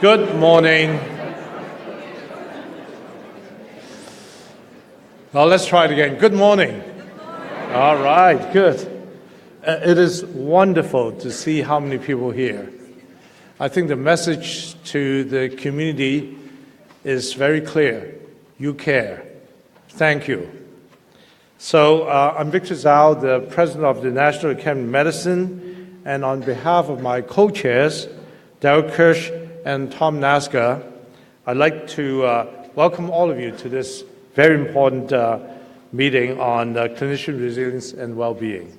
Good morning. Now let's try it again. Good morning. All right, good. It is wonderful to see how many people here. I think the message to the community is very clear. You care. Thank you. So I'm Victor Dzau, the president of the National Academy of Medicine, and on behalf of my co-chairs, Derek Kirsch and Tom Naska, I'd like to welcome all of you to this very important meeting on clinician resilience and well-being.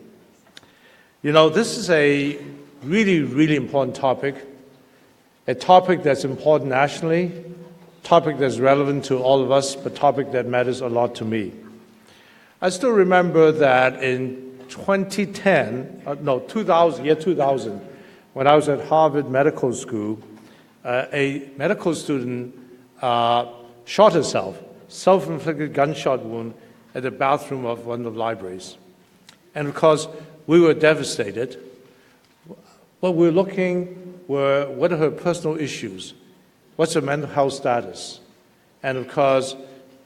You know, this is a really important topic, a topic that's important nationally, a topic that's relevant to all of us, but a topic that matters a lot to me. I still remember that in 2000, when I was at Harvard Medical School, a medical student shot herself, self-inflicted gunshot wound at the bathroom of one of the libraries. And because we were devastated, what we were looking were what are her personal issues, what's her mental health status. And of course,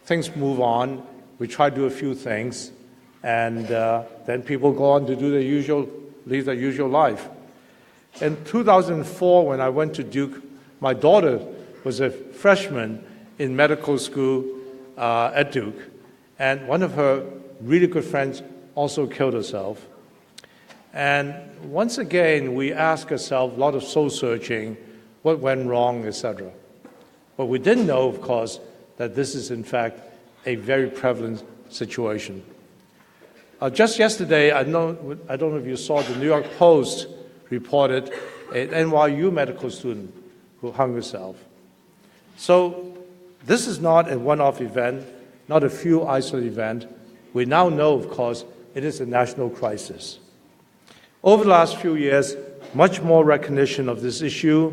things move on. We try to do a few things, and then people go on to do live their usual life. In 2004, when I went to Duke, my daughter was a freshman in medical school at Duke, and one of her really good friends also killed herself. And once again, we ask ourselves a lot of soul-searching, what went wrong, etc. But we didn't know, of course, that this is in fact a very prevalent situation. Just yesterday, I don't know if you saw, the New York Post reported an NYU medical student who hung herself. So this is not a one-off event, not a few isolated events. We now know, of course, it is a national crisis. Over the last few years, much more recognition of this issue.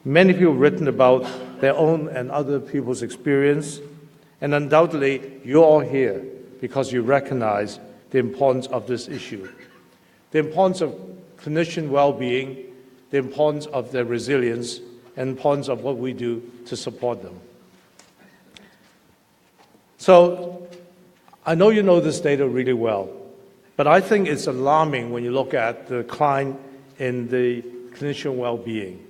Many people have written about their own and other people's experience. And undoubtedly, you're all here because you recognize the importance of this issue, the importance of clinician well-being, the importance of their resilience, and the importance of what we do to support them. So I know you know this data really well, but I think it's alarming when you look at the decline in the clinician well-being.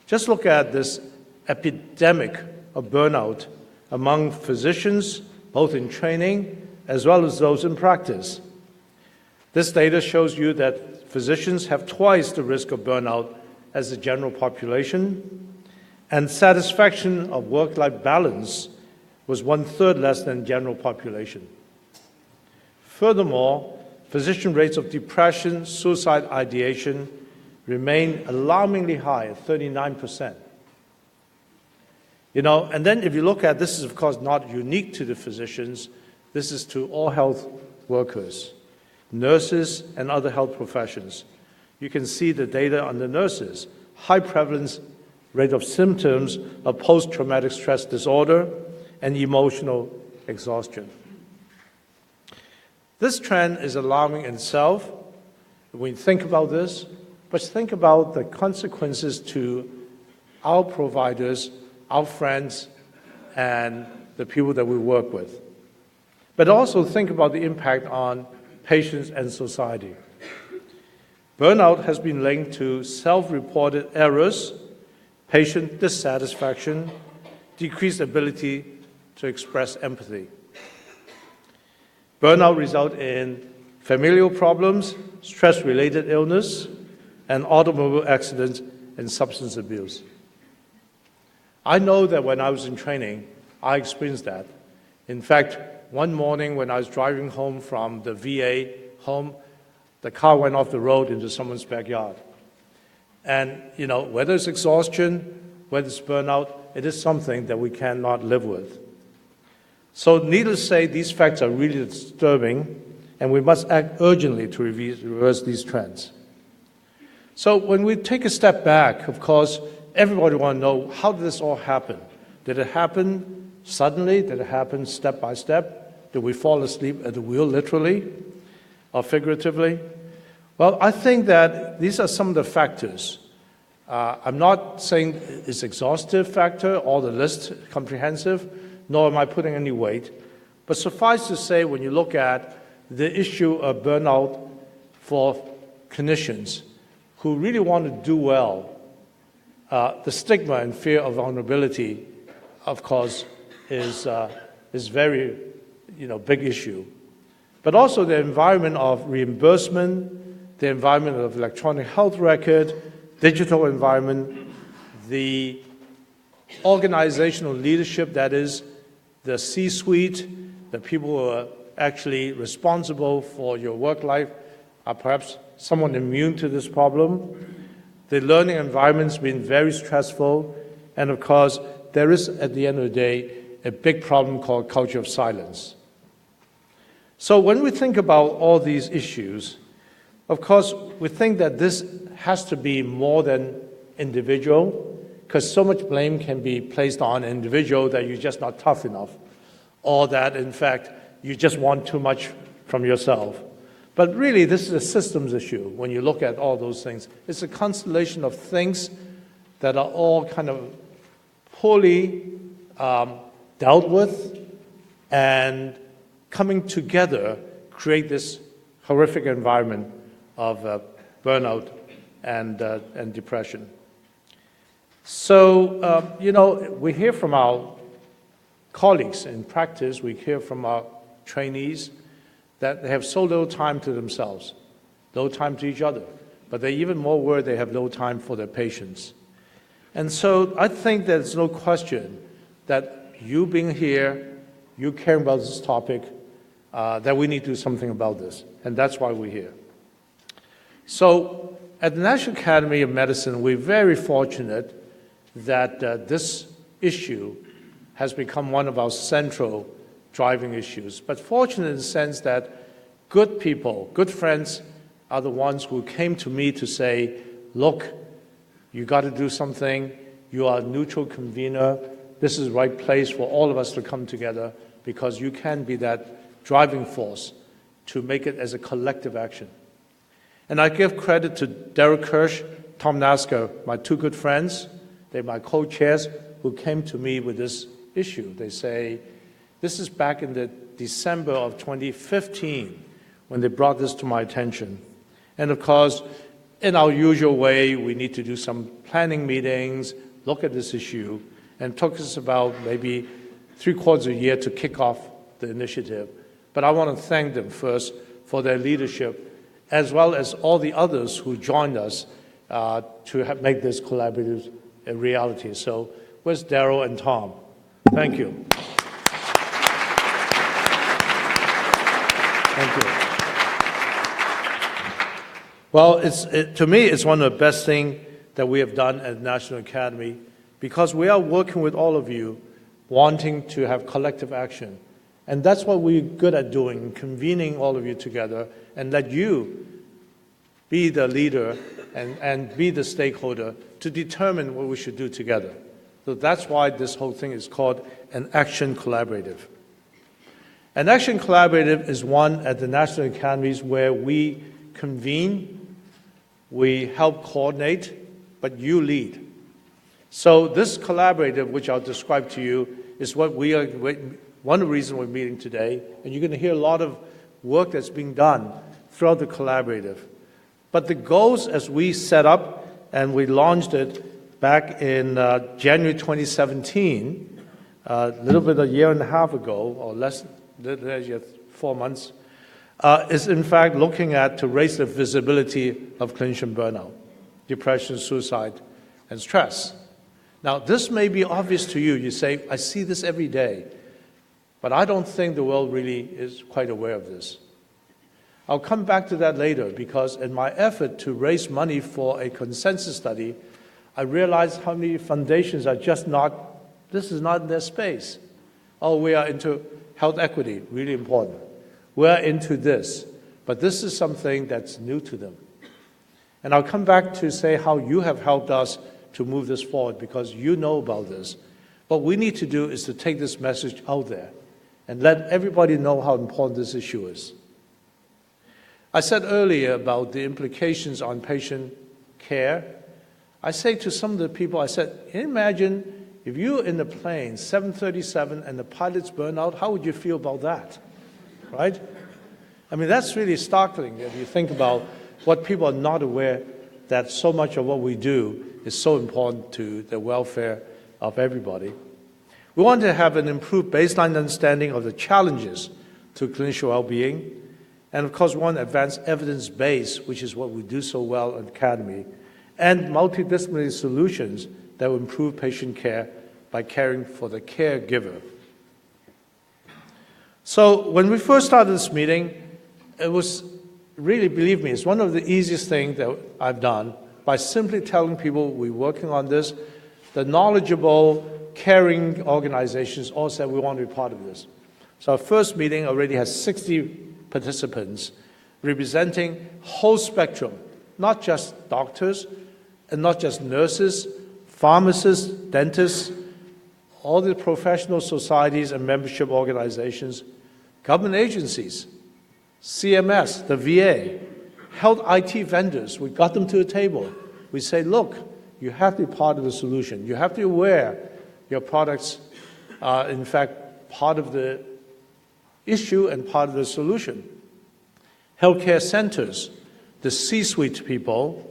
Just look at this epidemic of burnout among physicians, both in training as well as those in practice. This data shows you that physicians have twice the risk of burnout as the general population, and satisfaction of work-life balance was 1/3 less than general population. Furthermore, physician rates of depression, suicide ideation remain alarmingly high at 39%. You know, and then if you look at, this is of course not unique to the physicians, this is to all health workers, nurses and other health professions. You can see the data on the nurses, high prevalence rate of symptoms of post-traumatic stress disorder and emotional exhaustion. This trend is alarming in itself when you think about this, but think about the consequences to our providers, our friends, and the people that we work with. But also think about the impact on patients and society. Burnout has been linked to self-reported errors, patient dissatisfaction, decreased ability to express empathy. Burnout results in familial problems, stress-related illness, and automobile accidents and substance abuse. I know that when I was in training, I experienced that. In fact, one morning when I was driving home from the VA home, the car went off the road into someone's backyard. And, you know, whether it's exhaustion, whether it's burnout, it is something that we cannot live with. So needless to say, these facts are really disturbing, and we must act urgently to reverse these trends. So when we take a step back, of course, everybody wants to know, how did this all happen? Did it happen suddenly? Did it happen step by step? Did we fall asleep at the wheel, literally or figuratively? Well, I think that these are some of the factors I'm not saying it's exhaustive factor or the list comprehensive, nor am I putting any weight. But suffice to say, when you look at the issue of burnout for clinicians who really want to do well, the stigma and fear of vulnerability, of course, is very, big issue. But also the environment of reimbursement, the environment of electronic health record, digital environment, the organizational leadership, that is the C-suite, the people who are actually responsible for your work life are perhaps somewhat immune to this problem. The learning environment's been very stressful, and of course, there is, at the end of the day, a big problem called culture of silence. So when we think about all these issues, of course, we think that this has to be more than individual, because so much blame can be placed on an individual that you're just not tough enough, or that, in fact, you just want too much from yourself. But really, this is a systems issue when you look at all those things. It's a constellation of things that are all kind of poorly dealt with, and coming together create this horrific environment of burnout and depression. So, we hear from our colleagues in practice, we hear from our trainees that they have so little time to themselves, little time to each other, but they're even more worried they have no time for their patients. And so I think there's no question that you being here, you caring about this topic, that we need to do something about this, and that's why we're here. So at the National Academy of Medicine, we're very fortunate that this issue has become one of our central driving issues, but fortunate in the sense that good people, good friends, are the ones who came to me to say, look, you got to do something, you are a neutral convener, this is the right place for all of us to come together because you can be that driving force to make it as a collective action. And I give credit to Derek Kirsch, Tom Nasker, my two good friends, they're my co-chairs, who came to me with this issue. They say, this is back in the December of 2015 when they brought this to my attention. And of course, in our usual way, we need to do some planning meetings, look at this issue, and it took us about maybe 3/4 a year to kick off the initiative. But I want to thank them first for their leadership, as well as all the others who joined us to make this collaborative a reality. So where's Daryl and Tom? Thank you. Thank you. Well, to me, it's one of the best things that we have done at the National Academy because we are working with all of you wanting to have collective action. And that's what we're good at doing, convening all of you together and let you be the leader and be the stakeholder to determine what we should do together. So that's why this whole thing is called an action collaborative. An action collaborative is one at the National Academies where we convene, we help coordinate, but you lead. So this collaborative, which I'll describe to you, is what we are, one of the reasons we're meeting today, and you're going to hear a lot of work that's being done throughout the collaborative. But the goals as we set up, and we launched it back in January 2017, a little bit a year and a half ago, or less, 4 months, is in fact looking at to raise the visibility of clinician burnout, depression, suicide, and stress. Now, this may be obvious to you. You say, I see this every day, but I don't think the world really is quite aware of this. I'll come back to that later because in my effort to raise money for a consensus study, I realized how many foundations are just not, this is not in their space. Oh, we are into health equity, really important. We're into this, but this is something that's new to them. And I'll come back to say how you have helped us to move this forward because you know about this. What we need to do is to take this message out there and let everybody know how important this issue is. I said earlier about the implications on patient care. I say to some of the people, I said, imagine if you're in the plane, 737, and the pilots burn out, how would you feel about that, right? I mean, that's really startling if you think about what people are not aware, that so much of what we do is so important to the welfare of everybody. We want to have an improved baseline understanding of the challenges to clinician well-being, and of course, we want to advance evidence-based, which is what we do so well in Academy, and multidisciplinary solutions that will improve patient care by caring for the caregiver. So when we first started this meeting, it was really, believe me, it's one of the easiest things that I've done by simply telling people we're working on this. The knowledgeable, caring organizations all said we want to be part of this. So our first meeting already has 60 participants representing whole spectrum, not just doctors and not just nurses, pharmacists, dentists, all the professional societies and membership organizations, government agencies, CMS, the VA, health IT vendors. We got them to the table. We say, look, you have to be part of the solution. You have to be aware your products are, in fact, part of the issue and part of the solution. Healthcare centers, the C-suite people,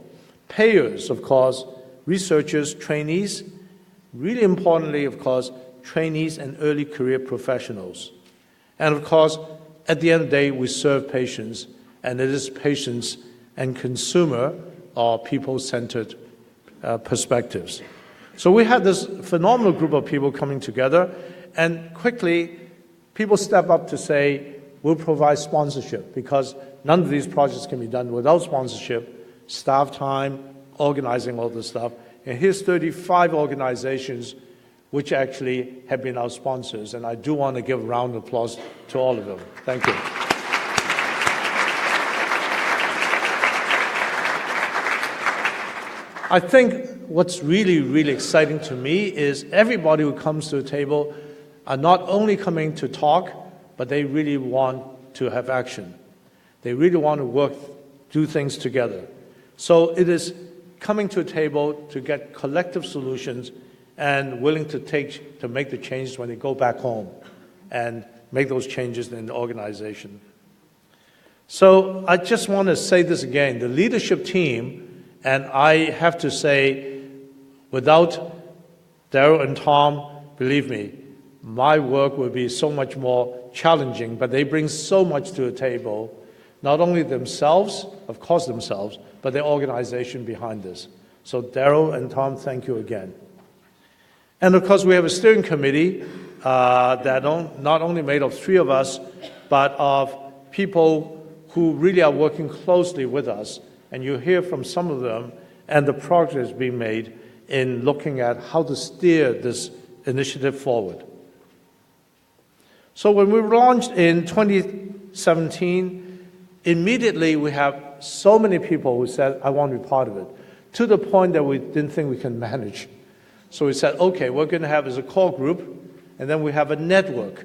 payers, of course, researchers, trainees, really importantly, of course, trainees and early career professionals. And of course, at the end of the day, we serve patients, and it is patients and consumer or people-centered perspectives. So we had this phenomenal group of people coming together, and quickly, people step up to say, we'll provide sponsorship, because none of these projects can be done without sponsorship, staff time, organizing all this stuff. And here's 35 organizations which actually have been our sponsors, and I do want to give a round of applause to all of them. Thank you. I think what's really, really exciting to me is everybody who comes to the table are not only coming to talk, but they really want to have action. They really want to work, do things together. So it is coming to a table to get collective solutions and willing to make the changes when they go back home and make those changes in the organization. So I just want to say this again, the leadership team, and I have to say, without Daryl and Tom, believe me, my work would be so much more challenging, but they bring so much to the table, not only themselves, of course themselves, but the organization behind this. So Daryl and Tom, thank you again. And of course, we have a steering committee that not only made of 3 of us, but of people who really are working closely with us. And you hear from some of them and the progress being made in looking at how to steer this initiative forward. So when we launched in 2017, immediately we have so many people who said, I want to be part of it, to the point that we didn't think we can manage. So we said, okay, we're going to have as a core group, and then we have a network.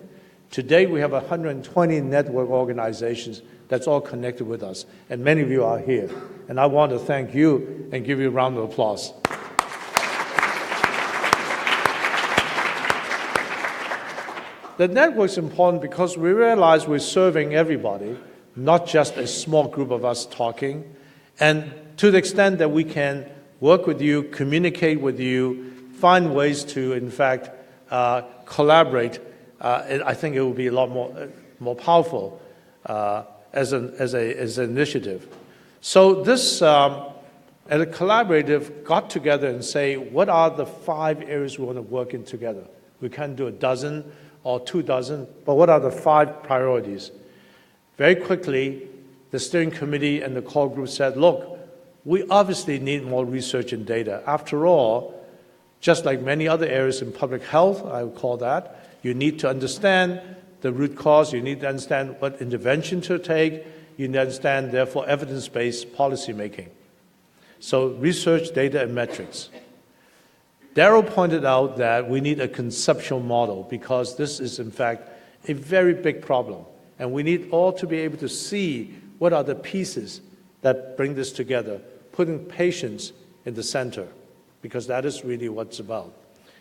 Today we have 120 network organizations that's all connected with us, and many of you are here. And I want to thank you and give you a round of applause. The network's important because we realize we're serving everybody, not just a small group of us talking. And to the extent that we can work with you, communicate with you, find ways to, in fact, collaborate, I think it will be a lot more powerful as an initiative. So this, as a collaborative, got together and say, what are the 5 areas we want to work in together? We can't do a dozen or 2 dozen, but what are the 5 priorities? Very quickly, the steering committee and the core group said, look, we obviously need more research and data. After all, just like many other areas in public health, I would call that, you need to understand the root cause, you need to understand what intervention to take, you need to understand, therefore, evidence-based policy making. So research, data, and metrics. Daryl pointed out that we need a conceptual model because this is, in fact, a very big problem. And we need all to be able to see what are the pieces that bring this together, putting patients in the center. because that is really what it's about.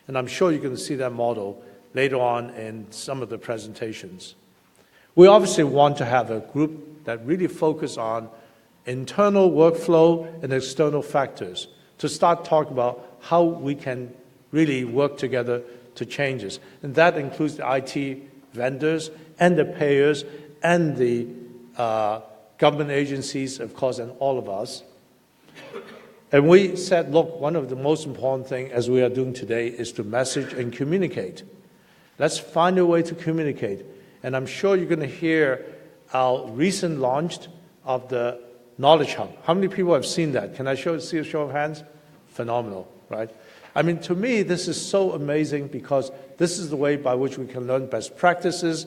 And I'm sure you're going to see that model later on in some of the presentations. We obviously want to have a group that really focus on internal workflow and external factors to start talking about how we can really work together to change this. And that includes the IT vendors and the payers and the government agencies, of course, and all of us. And we said, look, one of the most important things, as we are doing today, is to message and communicate. Let's find a way to communicate. And I'm sure you're going to hear our recent launch of the Knowledge Hub. How many people have seen that? Can I see a show of hands? Phenomenal, right? I mean, to me, this is so amazing because this is the way by which we can learn best practices,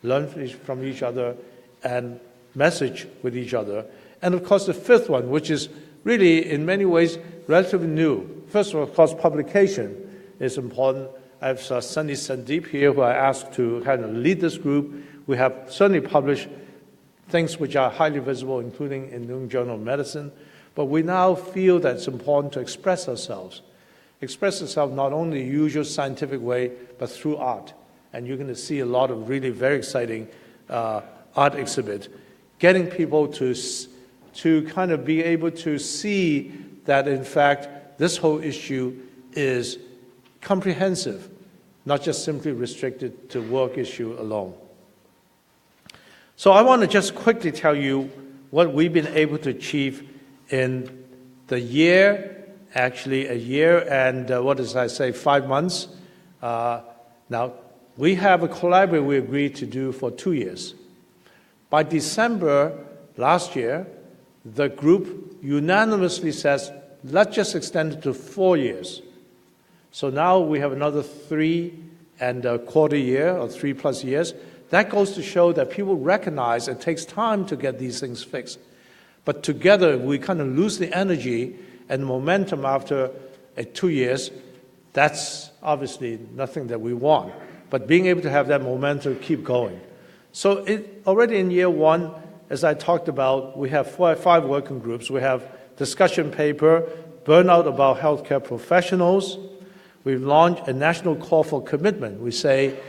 learn from each other, and message with each other. And of course, the fifth one, which is really, in many ways, relatively new. First of course, publication is important. I have Sunny Sandeep here, who I asked to kind of lead this group. We have certainly published things which are highly visible, including in New England Journal of Medicine. But we now feel that it's important to express ourselves. Express ourselves not only the usual scientific way, but through art. And you're going to see a lot of really very exciting art exhibit, getting people to kind of be able to see that, in fact, this whole issue is comprehensive, not just simply restricted to work issue alone. So I want to just quickly tell you what we've been able to achieve in the year, actually a year and, 5 months. Now, we have a collaboration we agreed to do for 2 years. By December last year, the group unanimously says, let's just extend it to 4 years. So now we have another 3.25 years, or 3+ years. That goes to show that people recognize it takes time to get these things fixed. But together, we kind of lose the energy and momentum after 2 years. That's obviously nothing that we want. But being able to have that momentum keep going. So already in year one, as I talked about, we have 5 working groups. We have discussion paper, burnout about healthcare professionals. We've launched a national call for commitment. We say,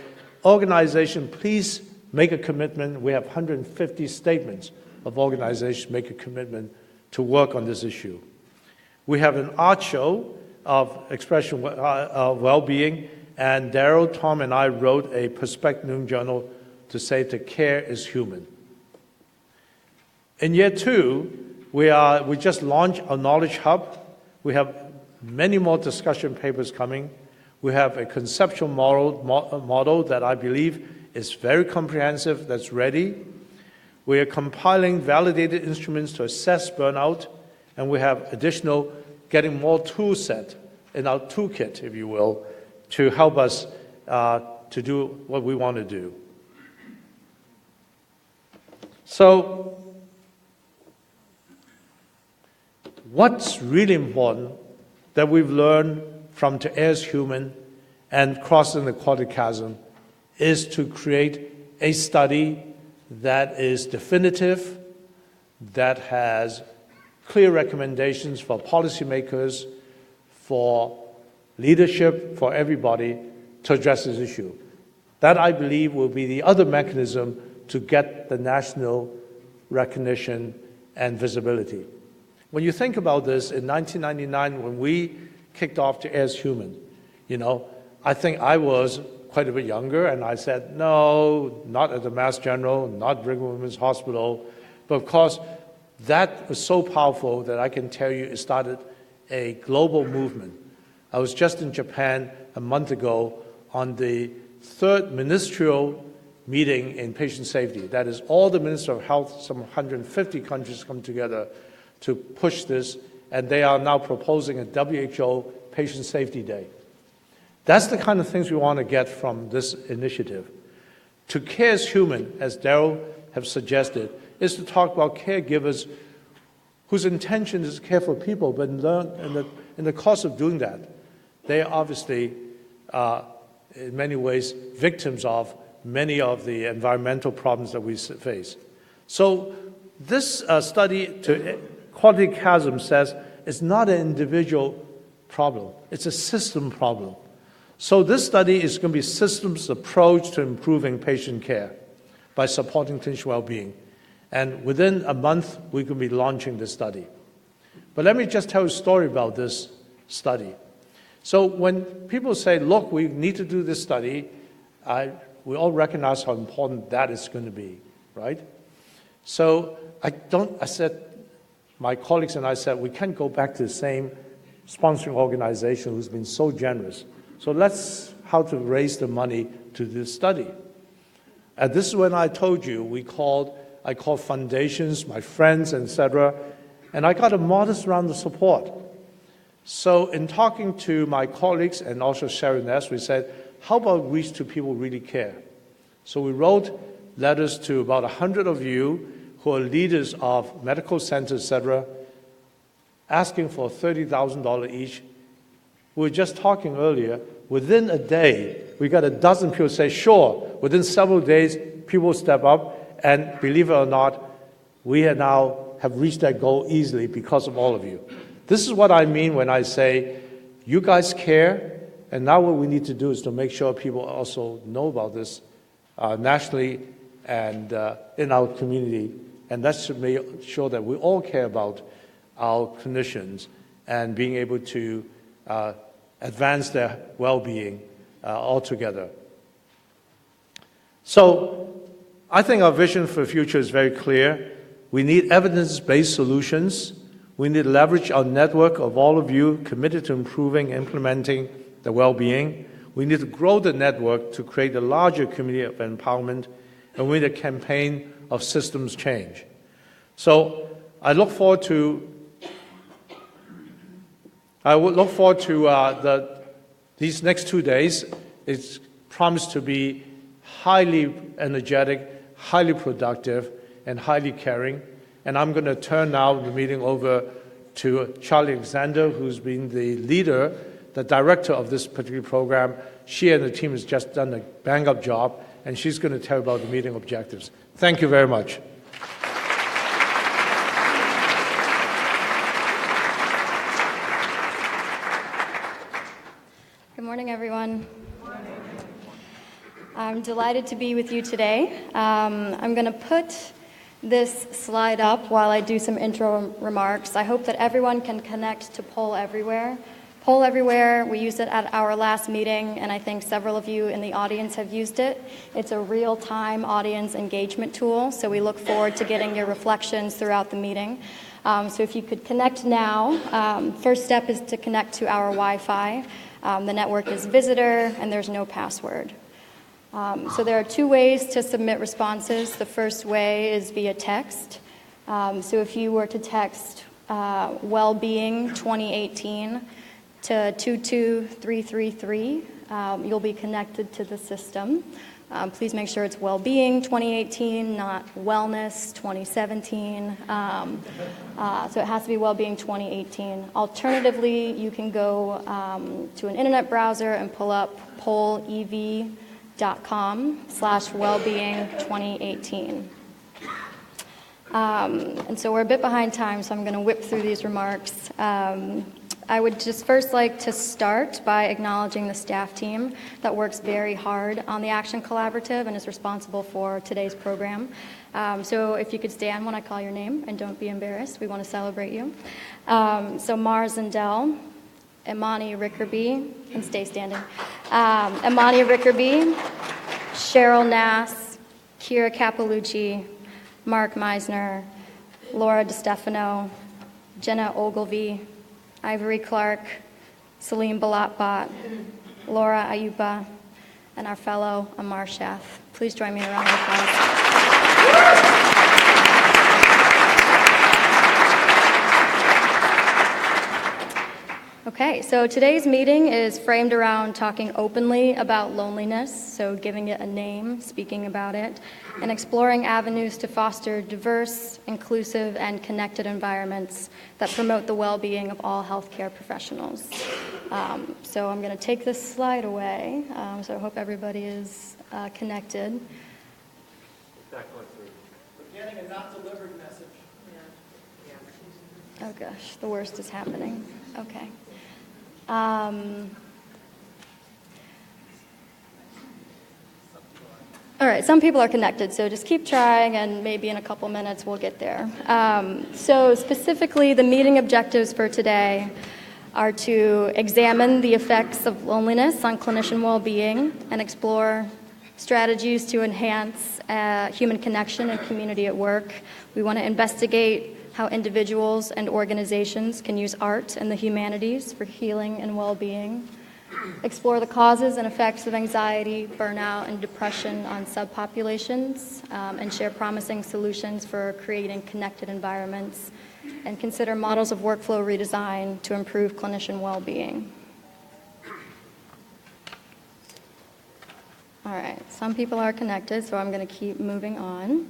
organization, please make a commitment. We have 150 statements of organizations make a commitment to work on this issue. We have an art show of expression of well-being, and Daryl, Tom, and I wrote a Perspective New England Journal to say that care is human. In year 2, we just launched a Knowledge Hub. We have many more discussion papers coming. We have a conceptual model that I believe is very comprehensive, that's ready. We are compiling validated instruments to assess burnout, and we have additional, getting more tool set in our toolkit, if you will, to help us to do what we want to do. So, what's really important that we've learned from To Err is Human and Crossing the Quality Chasm is to create a study that is definitive, that has clear recommendations for policymakers, for leadership, for everybody to address this issue. That, I believe, will be the other mechanism to get the national recognition and visibility. When you think about this, in 1999, when we kicked off To Err is Human, I think I was quite a bit younger, and I said, no, not at the Mass General, not Brigham Women's Hospital. But of course, that was so powerful that I can tell you it started a global movement. I was just in Japan a month ago on the 3rd ministerial meeting in patient safety. That is, all the ministers of health, some 150 countries come together to push this, and they are now proposing a WHO Patient Safety Day. That's the kind of things we want to get from this initiative. To Care is Human, as Daryl have suggested, is to talk about caregivers whose intention is to care for people, but in the course of doing that, they are obviously, in many ways, victims of many of the environmental problems that we face. So this study to Quality Chasm says it's not an individual problem. It's a system problem. So this study is going to be a systems approach to improving patient care by supporting clinician well-being. And within a month, we could be launching this study. But let me just tell a story about this study. So when people say, look, we need to do this study, we all recognize how important that is going to be, right? So I said, my colleagues and I said, we can't go back to the same sponsoring organization who's been so generous. So let's how to raise the money to do this study. And this is when I told you I called foundations, my friends, etc., and I got a modest round of support. So in talking to my colleagues and also Sharon S., we said, how about reach to people who really care? So we wrote letters to about 100 of you who are leaders of medical centers, etc., asking for $30,000 each. We were just talking earlier, within a day, we got a dozen people say, sure. Within several days, people step up, and believe it or not, we now have reached that goal easily because of all of you. This is what I mean when I say, you guys care, and now what we need to do is to make sure people also know about this nationally and in our community, and that should make sure that we all care about our clinicians and being able to advance their well-being altogether. So I think our vision for the future is very clear. We need evidence-based solutions. We need to leverage our network of all of you committed to improving and implementing the well-being. We need to grow the network to create a larger community of empowerment, and we need a campaign of systems change. So I look forward to these next 2 days. It's promised to be highly energetic, highly productive, and highly caring. And I'm going to turn now the meeting over to Charlee Alexander, who's been the leader, the director of this particular program. She and the team has just done a bang-up job, and she's going to tell you about the meeting objectives. Thank you very much. Good morning, everyone. I'm delighted to be with you today. I'm going to put this slide up while I do some intro remarks. I hope that everyone can connect to Poll Everywhere. Poll Everywhere, we used it at our last meeting, and I think several of you in the audience have used it. It's a real-time audience engagement tool, so we look forward to getting your reflections throughout the meeting. So if you could connect now, first step is to connect to our Wi-Fi. The network is visitor, and there's no password. So there are 2 ways to submit responses. The first way is via text. So if you were to text well-being 2018 to 22333, you'll be connected to the system. Please make sure it's well-being 2018, not wellness 2017. So it has to be well-being 2018. Alternatively, you can go to an internet browser and pull up pollev.com/wellbeing2018. And so we're a bit behind time, so I'm going to whip through these remarks. I would just first like to start by acknowledging the staff team that works very hard on the Action Collaborative and is responsible for today's program. So if you could stand when I call your name, and don't be embarrassed, we want to celebrate you. So Mars Zindel, Imani Rickerby, and stay standing. Imani Rickerby, Cheryl Nass, Kira Capalucci, Mark Meisner, Laura DeStefano, Jenna Ogilvie, Ivory Clark, Salim Balatbat, Laura Ayupa, and our fellow Amar Sheth. Please join me in a round of applause. Okay, so today's meeting is framed around talking openly about loneliness, so giving it a name, speaking about it, and exploring avenues to foster diverse, inclusive, and connected environments that promote the well-being of all healthcare professionals. So I'm going to take this slide away, so I hope everybody is connected. We're getting a not delivered message. Oh gosh, the worst is happening. Okay. All right, some people are connected, so just keep trying, and maybe in a couple minutes we'll get there. So specifically, the meeting objectives for today are to examine the effects of loneliness on clinician well-being and explore strategies to enhance human connection and community at work. We want to investigate how individuals and organizations can use art and the humanities for healing and well-being, explore the causes and effects of anxiety, burnout, and depression on subpopulations, and share promising solutions for creating connected environments, and consider models of workflow redesign to improve clinician well-being. All right, some people are connected, so I'm going to keep moving on.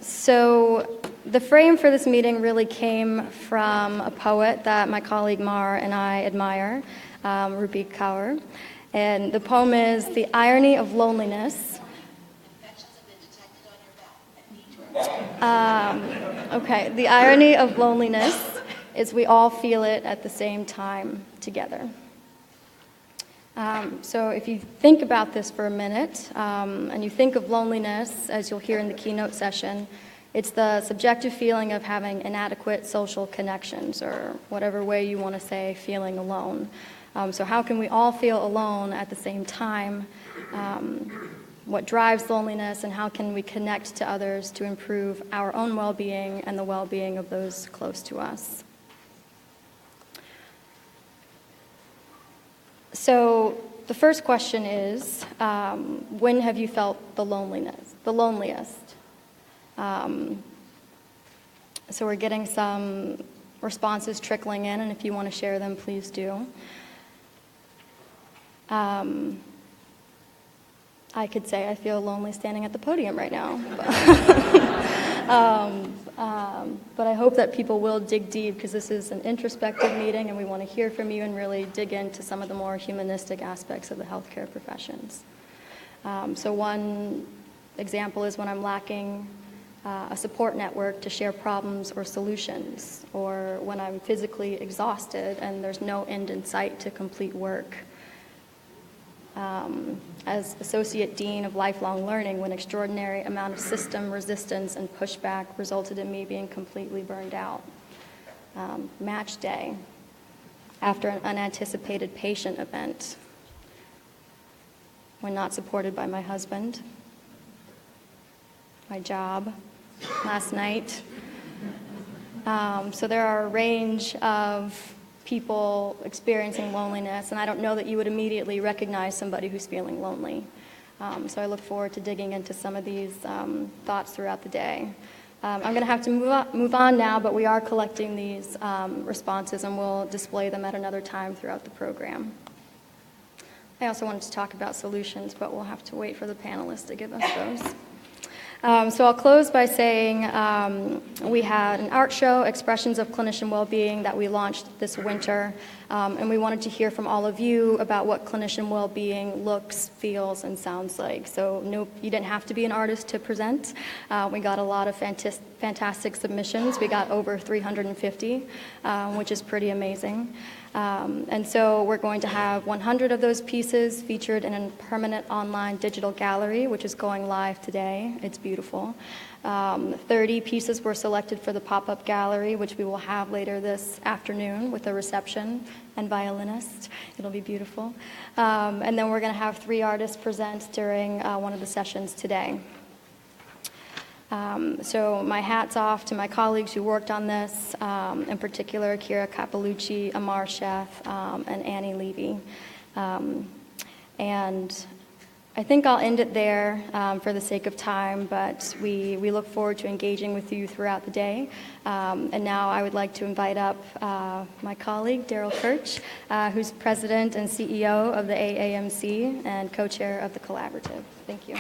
So the frame for this meeting really came from a poet that my colleague Mar and I admire, Rupi Kaur. And the poem is "The Irony of Loneliness." Okay, the irony of loneliness is we all feel it at the same time together. So if you think about this for a minute, and you think of loneliness, as you'll hear in the keynote session, it's the subjective feeling of having inadequate social connections, or whatever way you want to say feeling alone. So how can we all feel alone at the same time? What drives loneliness, and how can we connect to others to improve our own well-being and the well-being of those close to us? So the first question is, when have you felt the loneliest? So we're getting some responses trickling in, and if you want to share them, please do. I could say I feel lonely standing at the podium right now. But I hope that people will dig deep, because this is an introspective meeting and we want to hear from you and really dig into some of the more humanistic aspects of the healthcare professions. So one example is when I'm lacking a support network to share problems or solutions, or when I'm physically exhausted and there's no end in sight to complete work. As Associate Dean of Lifelong Learning, when extraordinary amount of system resistance and pushback resulted in me being completely burned out. Match day, after an unanticipated patient event, when not supported by my husband. My job last night. So there are a range of people experiencing loneliness, and I don't know that you would immediately recognize somebody who's feeling lonely. So I look forward to digging into some of these thoughts throughout the day. I'm going to have to move on now, but we are collecting these responses, and we'll display them at another time throughout the program. I also wanted to talk about solutions, but we'll have to wait for the panelists to give us those. So I'll close by saying we had an art show, Expressions of Clinician Wellbeing, that we launched this winter, and we wanted to hear from all of you about what clinician well-being looks, feels, and sounds like. So no, you didn't have to be an artist to present. We got a lot of fantastic submissions. We got over 350, which is pretty amazing. And so we're going to have 100 of those pieces featured in a permanent online digital gallery, which is going live today. It's beautiful. 30 pieces were selected for the pop-up gallery, which we will have later this afternoon with a reception and violinist. It'll be beautiful. And then we're going to have 3 artists present during one of the sessions today. So my hat's off to my colleagues who worked on this, in particular Kira Capalucci, Amar Chef, and Annie Levy. And I think I'll end it there for the sake of time, but we look forward to engaging with you throughout the day. And now I would like to invite up my colleague, Daryl Kirch, who's president and CEO of the AAMC and co-chair of the collaborative. Thank you.